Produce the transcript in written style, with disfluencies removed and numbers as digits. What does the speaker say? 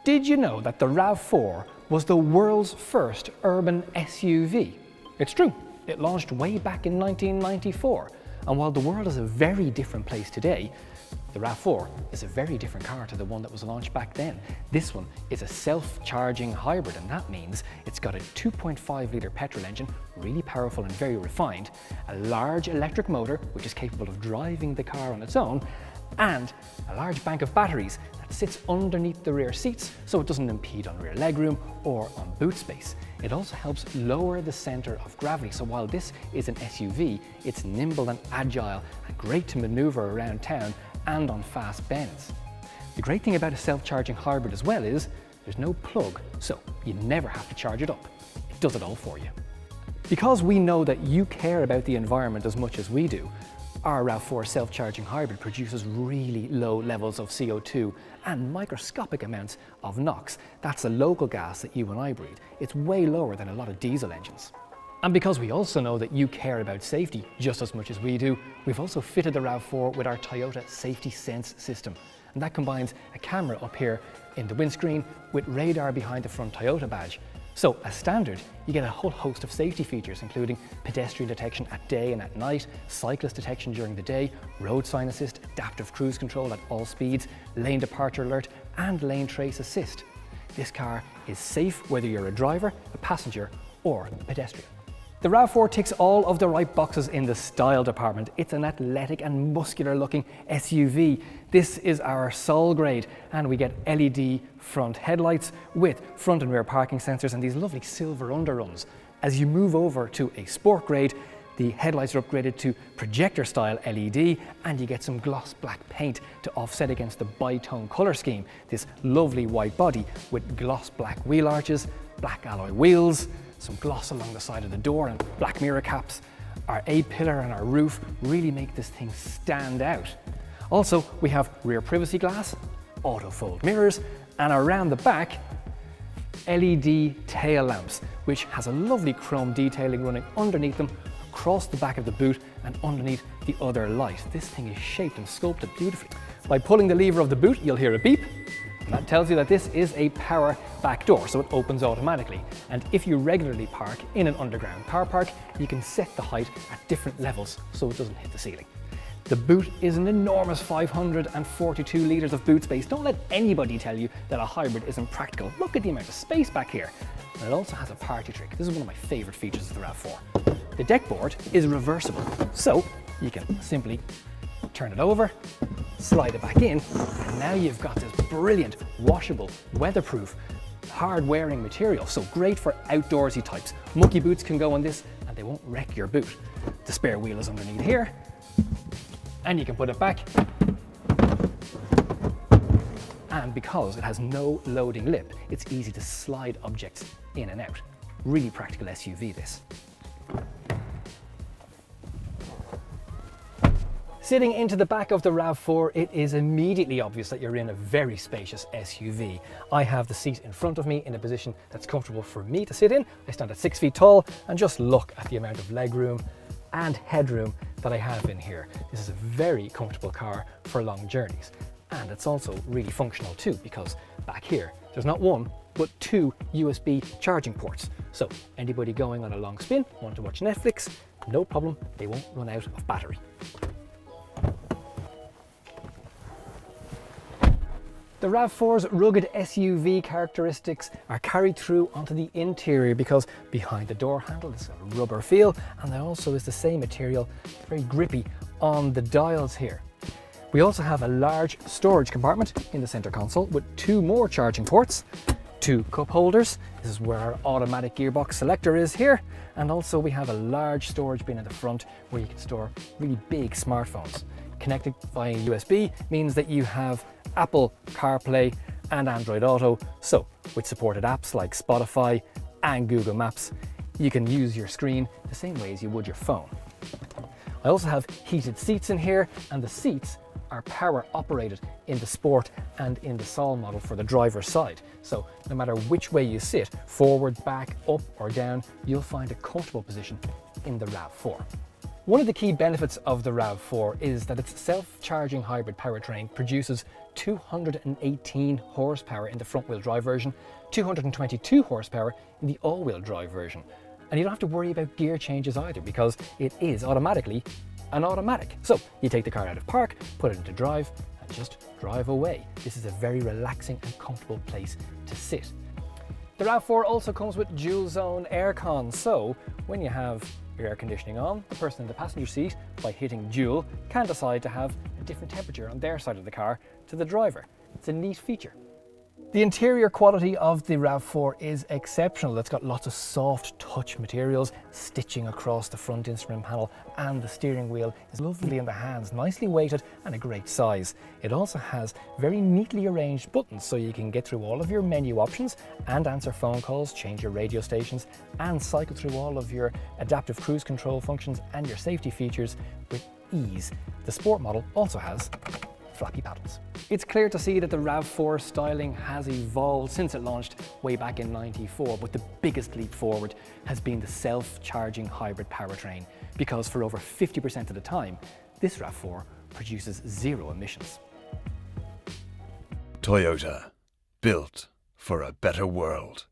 Did you know that the RAV4 was the world's first urban SUV? It's true, it launched way back in 1994. And while the world is a very different place today, the RAV4 is a very different car to the one that was launched back then. This one is a self-charging hybrid, and that means it's got a 2.5-litre petrol engine, really powerful and very refined, a large electric motor, which is capable of driving the car on its own, and a large bank of batteries that sits underneath the rear seats so it doesn't impede on rear legroom or on boot space. It also helps lower the centre of gravity, so while this is an SUV, it's nimble and agile and great to manoeuvre around town and on fast bends. The great thing about a self-charging hybrid as well is there's no plug, so you never have to charge it up. It does it all for you. Because we know that you care about the environment as much as we do, our RAV4 self-charging hybrid produces really low levels of CO2 and microscopic amounts of NOx. That's a local gas that you and I breathe. It's way lower than a lot of diesel engines. And because we also know that you care about safety just as much as we do, we've also fitted the RAV4 with our Toyota Safety Sense system. And that combines a camera up here in the windscreen with radar behind the front Toyota badge. So as standard, you get a whole host of safety features, including pedestrian detection at day and at night, cyclist detection during the day, road sign assist, adaptive cruise control at all speeds, lane departure alert, and lane trace assist. This car is safe whether you're a driver, a passenger, or a pedestrian. The RAV4 ticks all of the right boxes in the style department. It's an athletic and muscular looking SUV. This is our Soul grade, and we get LED front headlights with front and rear parking sensors and these lovely silver underruns. As you move over to a sport grade, the headlights are upgraded to projector style LED, and you get some gloss black paint to offset against the bi-tone colour scheme. This lovely white body with gloss black wheel arches, black alloy wheels, some gloss along the side of the door and black mirror caps. Our A-pillar and our roof really make this thing stand out. Also, we have rear privacy glass, auto fold mirrors, and around the back, LED tail lamps, which has a lovely chrome detailing running underneath them, across the back of the boot and underneath the other light. This thing is shaped and sculpted beautifully. By pulling the lever of the boot, you'll hear a beep, and that tells you that this is a power back door, so it opens automatically. And if you regularly park in an underground car park, you can set the height at different levels so it doesn't hit the ceiling. The boot is an enormous 542 litres of boot space. Don't let anybody tell you that a hybrid isn't practical. Look at the amount of space back here. And it also has a party trick. This is one of my favourite features of the RAV4. The deck board is reversible, so you can simply turn it over, slide it back in, and now you've got this brilliant, washable, weatherproof, hard-wearing material. So great for outdoorsy types. Mucky boots can go on this and they won't wreck your boot. The spare wheel is underneath here, and you can put it back. And because it has no loading lip, it's easy to slide objects in and out. Really practical SUV, this. Sitting into the back of the RAV4, it is immediately obvious that you're in a very spacious SUV. I have the seat in front of me in a position that's comfortable for me to sit in. I stand at 6 feet tall, and just look at the amount of legroom and headroom that I have in here. This is a very comfortable car for long journeys. And it's also really functional too, because back here, there's not one, but 2 USB charging ports. So anybody going on a long spin, want to watch Netflix, no problem, they won't run out of battery. The RAV4's rugged SUV characteristics are carried through onto the interior, because behind the door handle is a rubber feel, and there also is the same material, very grippy, on the dials here. We also have a large storage compartment in the center console with 2 more charging ports, 2 cup holders. This is where our automatic gearbox selector is here, and also we have a large storage bin in the front where you can store really big smartphones. Connected via USB means that you have Apple CarPlay and Android Auto, so with supported apps like Spotify and Google Maps, you can use your screen the same way as you would your phone. I also have heated seats in here, and the seats are power operated in the Sport and in the Soul model for the driver's side. So no matter which way you sit, forward, back, up or down, you'll find a comfortable position in the RAV4. One of the key benefits of the RAV4 is that its self-charging hybrid powertrain produces 218 horsepower in the front-wheel drive version, 222 horsepower in the all-wheel drive version. And you don't have to worry about gear changes either, because it is automatically an automatic. So you take the car out of park, put it into drive, and just drive away. This is a very relaxing and comfortable place to sit. The RAV4 also comes with dual zone aircon, so when you have your air conditioning on, the person in the passenger seat, by hitting dual, can decide to have a different temperature on their side of the car to the driver. It's a neat feature. The interior quality of the RAV4 is exceptional. It's got lots of soft touch materials, stitching across the front instrument panel, and the steering wheel is lovely in the hands, nicely weighted and a great size. It also has very neatly arranged buttons, so you can get through all of your menu options and answer phone calls, change your radio stations, and cycle through all of your adaptive cruise control functions and your safety features with ease. The Sport model also has flappy paddles. It's clear to see that the RAV4 styling has evolved since it launched way back in '94, but the biggest leap forward has been the self-charging hybrid powertrain, because for over 50% of the time, this RAV4 produces zero emissions. Toyota, built for a better world.